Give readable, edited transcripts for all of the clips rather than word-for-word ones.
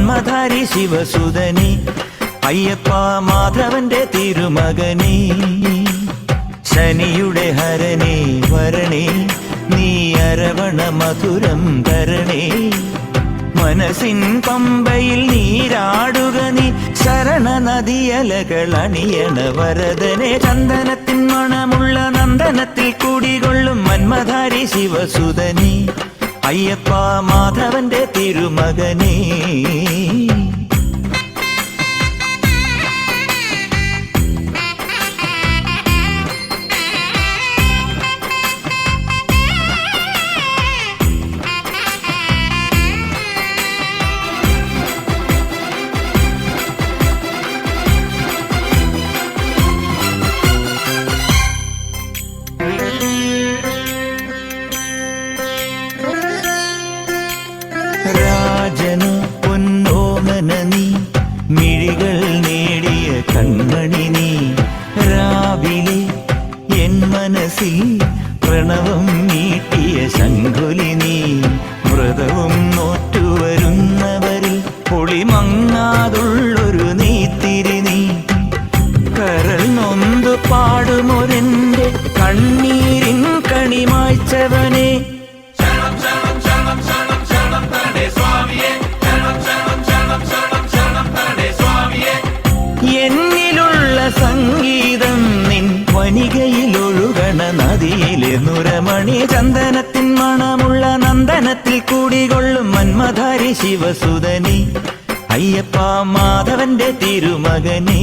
മന്മധാരി ശിവസുതനി അയ്യപ്പ മാധവന്റെ തിരുമകനേ ശനിയുടെ ഹരനേ വരണേ നീ അരവണ മധുരം തരണേ മനസ്സിൻ പമ്പയിൽ നീരാടുക നീ ശരണ നദിയലകൾ അണിയണ വരദനെ ചന്ദനത്തിൻ മണമുള്ള നന്ദനത്തിൽ കൂടികൊള്ളും മന്മധാരി ശിവസുതനി അയ്യപ്പ മാധവന്റെ തിരുമകനേ രാജനു പൊന്നോമന നീ മിഴികൾ നേടിയ കൺമണി നീ രാവിലെ എൻ മനസ്സിൽ പ്രണവം നീട്ടിയ ശംഖുലി നീ വ്രതവും നോറ്റുവരുന്നവരിൽ പൊളിമങ്ങാതുള്ളൊരു നീത്തിരി നീ കരൾ നൊന്തു പാടുമൊരെന്റെ കണ്ണീരിൻ കണിമായ്ച്ചവനെ എന്നിലുള്ള സംഗീതം നിൻ വനികയിലൊഴുകണ നദിയിലെ നുരമണി ചന്ദനത്തിൻ മണമുള്ള നന്ദനത്തിൽ കൂടികൊള്ളും മന്മധാരി ശിവസുതനി അയ്യപ്പ മാധവന്റെ തിരുമകനേ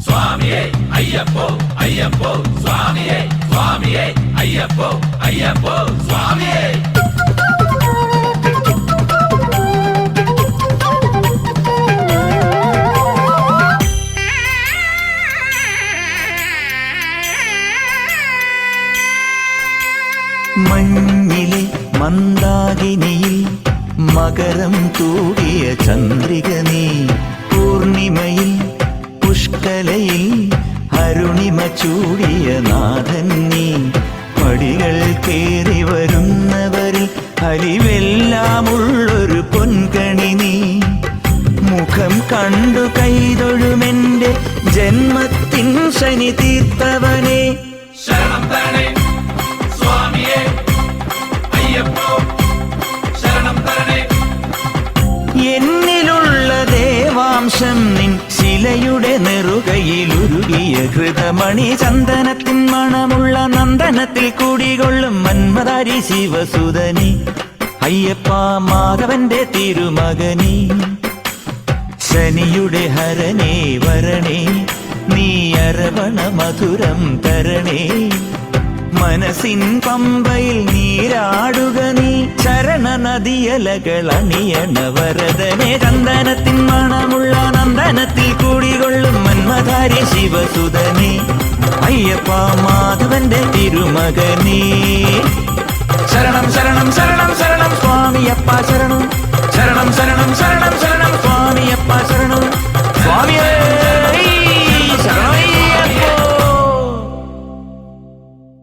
സ്വാമിയേ അയ്യപ്പോ അയ്യപ്പോ സ്വാമിയേ സ്വാമിയേ അയ്യപ്പോ അയ്യപ്പോ സ്വാമിയേ മഞ്ഞിലെ മന്ദാകിനിയിൽ മകരം തൂകിയ ചന്ദ്രിക നീ പൂർണിമയിൽ പുഷ്കലയിൽ അരുണിമ ചൂടിയ നാഥൻ നീ പടികൾ കേറി വരുന്നവരിൽ അലിവെല്ലാമുള്ളൊരു പൊൻകണി നീ മുഖം കണ്ടു കൈതൊഴുമെന്റെ ജന്മത്തിൻ ശനി തീർത്തവനെ ശരണം തരണേ സ്വാമിയേ അയ്യപ്പോ ശരണം തരണേ എന്നിലുള്ള ദേവാംശം നിൻ ശിലയുടെ നെറുകയിലുരുകിയ ഹൃതമണി ചന്ദനത്തിൻ മണമുള്ള നന്ദനത്തിൽ കൂടികൊള്ളും മന്മധാരി ശിവസുതനി അയ്യപ്പ മാധവന്റെ തിരുമകനീ ശനിയുടെ ഹരനേ വരണേ നീ അരവണ മധുരം തരണേ മനസ്സിൻ പമ്പയിൽ നീരാടുക നീ ചരണ നദിയലകൾ അണിയണ വരദനെ ചന്ദനത്തിൻ മണമുള്ള നന്ദനത്തിൽ കൂടികൊള്ളും മന്മധാരി ശിവസുതനെ അയ്യപ്പ മാധവന്റെ തിരുമകനേ ശരണം ശരണം ശരണം ശരണം സ്വാമിയപ്പ ശരണം ശരണം ശരണം ശരണം